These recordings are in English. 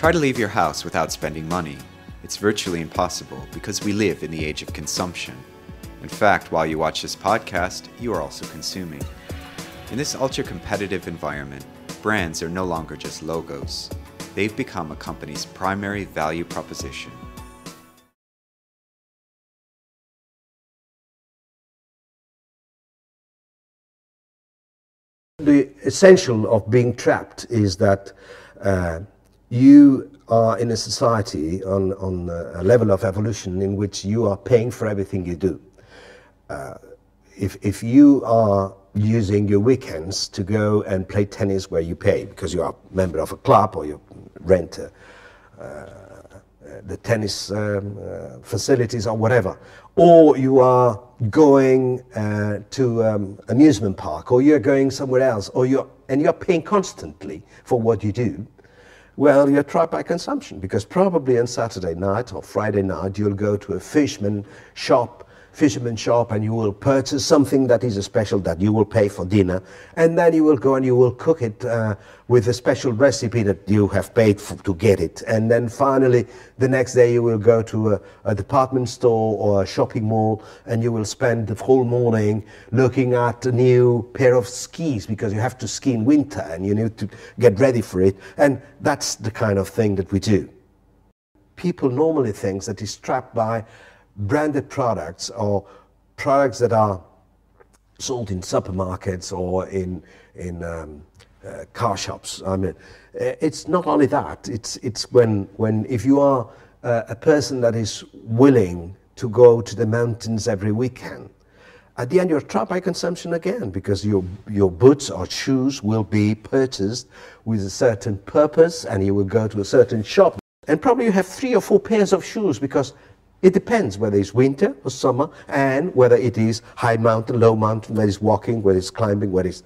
Try to leave your house without spending money. It's virtually impossible because we live in the age of consumption. In fact, while you watch this podcast, you are also consuming. In this ultra-competitive environment, brands are no longer just logos. They've become a company's primary value proposition. The essential of being trapped is that you are in a society on a level of evolution in which you are paying for everything you do. If you are using your weekends to go and play tennis where you pay because you are a member of a club or you rent the tennis facilities or whatever, or you are going to amusement park, or you're going somewhere else, or you're paying constantly for what you do, well, you're trapped by consumption, because probably on Saturday night or Friday night you'll go to a fisherman shop and you will purchase something that is a special that you will pay for dinner, and then you will go and you will cook it with a special recipe that you have paid for, to get it, and then finally the next day you will go to a department store or a shopping mall and you will spend the whole morning looking at a new pair of skis because you have to ski in winter and you need to get ready for it, and that's the kind of thing that we do. People normally think that he's trapped by branded products or products that are sold in supermarkets or in car shops. I mean, it's not only that. It's when if you are a person that is willing to go to the mountains every weekend, at the end you're trapped by consumption again, because your boots or shoes will be purchased with a certain purpose, and you will go to a certain shop, and probably you have 3 or 4 pairs of shoes, because it depends whether it's winter or summer, and whether it is high mountain, low mountain, whether it's walking, whether it's climbing, whether it's...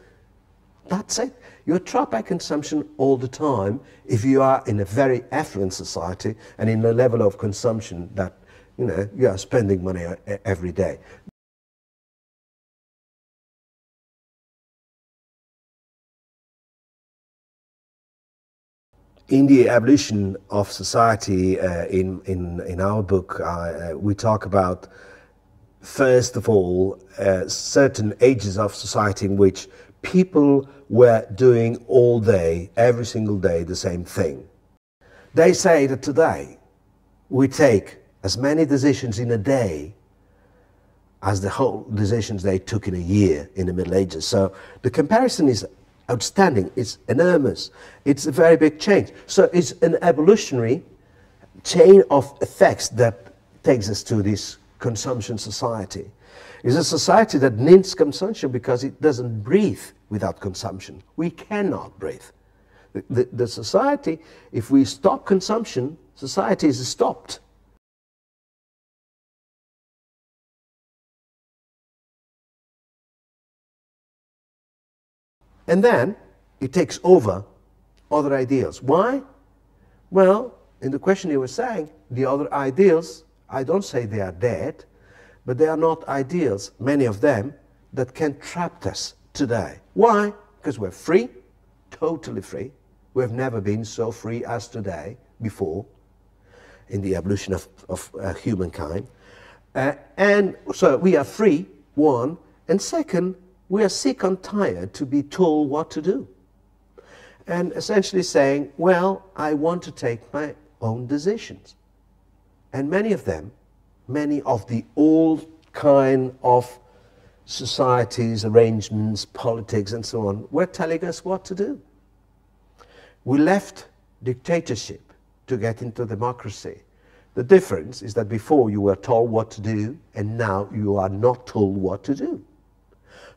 That's it. You're trapped by consumption all the time if you are in a very affluent society and in a level of consumption that, you know, you are spending money every day. In the evolution of society, in our book, we talk about, first of all, certain ages of society in which people were doing all day, every single day, the same thing. They say that today we take as many decisions in a day as the whole decisions they took in a year in the Middle Ages. So the comparison is outstanding, it's enormous, it's a very big change. So it's an evolutionary chain of effects that takes us to this consumption society. It's a society that needs consumption because it doesn't breathe without consumption. We cannot breathe. The society, if we stop consumption, society is stopped. And then it takes over other ideals. Why? Well, in the question you were saying, the other ideals, I don't say they are dead, but they are not ideals, many of them, that can trap us today. Why? Because we're free, totally free. We have never been so free as today before in the evolution of humankind. And so we are free, one, and second, we are sick and tired to be told what to do. And essentially saying, well, I want to take my own decisions. And many of them, many of the old kind of societies, arrangements, politics and so on, were telling us what to do. We left dictatorship to get into democracy. The difference is that before you were told what to do, and now you are not told what to do.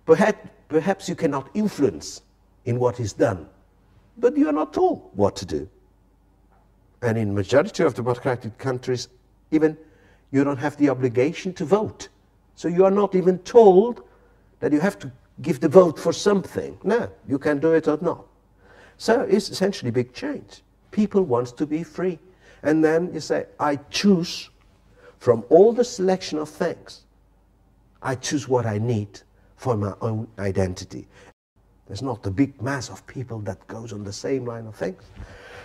Perhaps you cannot influence in what is done, but you are not told what to do. And in majority of democratic countries, even you don't have the obligation to vote. So you are not even told that you have to give the vote for something. No, you can do it or not. So it's essentially a big change. People want to be free. And then you say, I choose from all the selection of things, I choose what I need for my own identity. There's not a big mass of people that goes on the same line of things.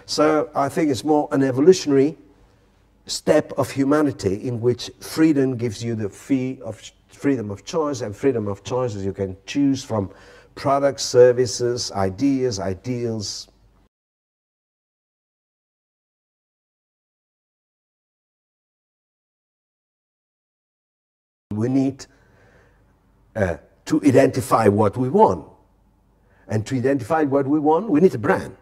So I think it's more an evolutionary step of humanity in which freedom gives you the freedom of choice, and freedom of choice is you can choose from products, services, ideas, ideals. We need to identify what we want. And to identify what we want, we need a brand.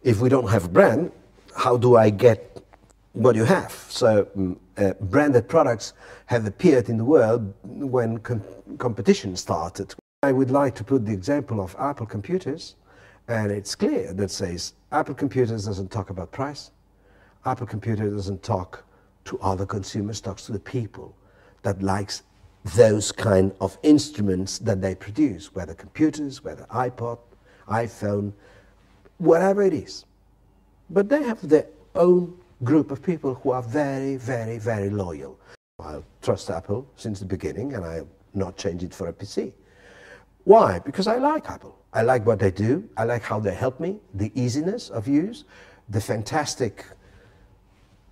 If we don't have a brand, how do I get what you have? So branded products have appeared in the world when competition started. I would like to put the example of Apple computers, and it's clear that says Apple computers doesn't talk about price. Apple computer doesn't talk to other consumers, talks to the people that likes those kind of instruments that they produce, whether computers, whether iPod, iPhone, whatever it is. But they have their own group of people who are very, very, very loyal. I trust Apple since the beginning, and I'll not change it for a PC. Why? Because I like Apple. I like what they do. I like how they help me, the easiness of use, the fantastic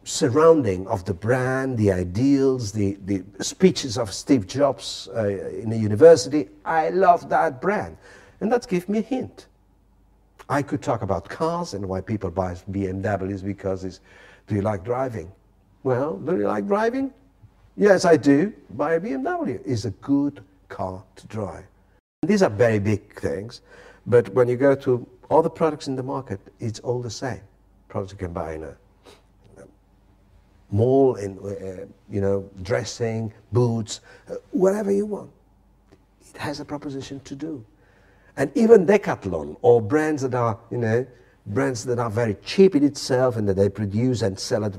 surrounding of the brand, the ideals, the speeches of Steve Jobs in the university. I love that brand. And that gives me a hint. I could talk about cars and why people buy BMWs because it's, do you like driving? Well, do you like driving? Yes, I do. Buy a BMW. It's a good car to drive. These are very big things, but when you go to all the products in the market, it's all the same. Products you can buy in a mall, in dressing, boots, whatever you want. It has a proposition to do. And even Decathlon, or brands that are, brands that are very cheap in itself and that they produce and sell at a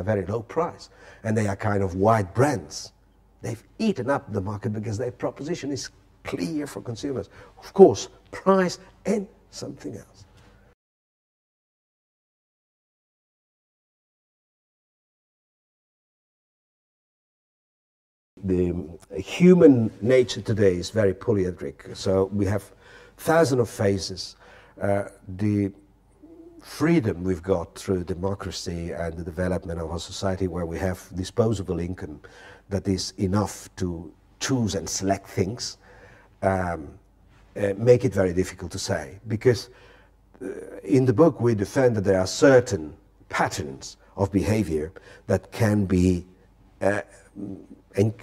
very low price, and they are kind of wide brands. They've eaten up the market because their proposition is clear for consumers. Of course, price and something else. The human nature today is very polyedric, so we have thousands of phases. The freedom we've got through democracy and the development of our society, where we have disposable income that is enough to choose and select things, make it very difficult to say. Because in the book we defend that there are certain patterns of behavior that can be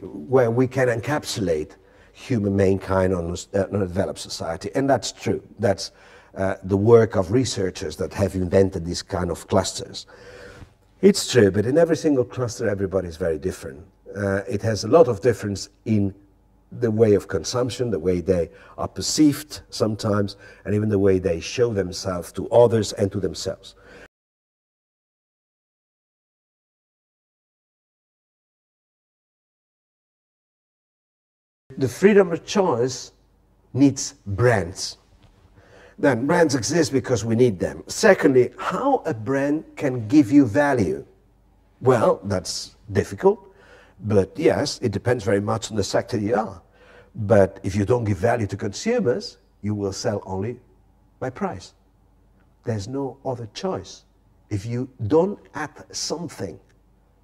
where we can encapsulate human mankind on a developed society. And that's true. That's the work of researchers that have invented these kind of clusters. It's true, but in every single cluster everybody is very different. It has a lot of difference in the way of consumption, the way they are perceived sometimes, and even the way they show themselves to others and to themselves. The freedom of choice needs brands. Then brands exist because we need them. Secondly, how a brand can give you value? Well, that's difficult, but yes, it depends very much on the sector you are. But if you don't give value to consumers, you will sell only by price. There's no other choice. If you don't add something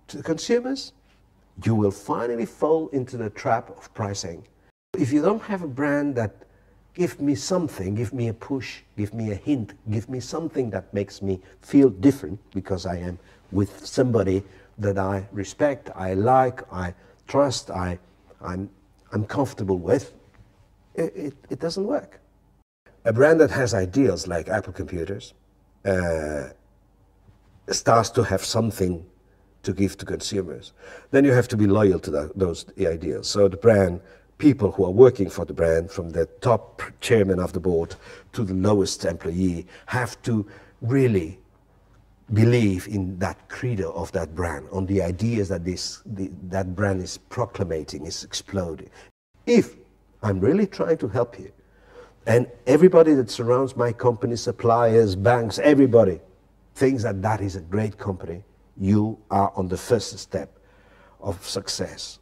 to the consumers, you will finally fall into the trap of pricing. If you don't have a brand that gives me something, give me a push, give me a hint, give me something that makes me feel different because I am with somebody that I respect, I like, I trust, I'm comfortable with, it doesn't work. A brand that has ideals like Apple computers starts to have something to give to consumers. Then you have to be loyal to those ideals. So the brand, people who are working for the brand, from the top chairman of the board to the lowest employee, have to really believe in that credo of that brand, on the ideas that that brand is proclamating, is exploding. If I'm really trying to help you, and everybody that surrounds my company, suppliers, banks, everybody, thinks that that is a great company, you are on the first step of success.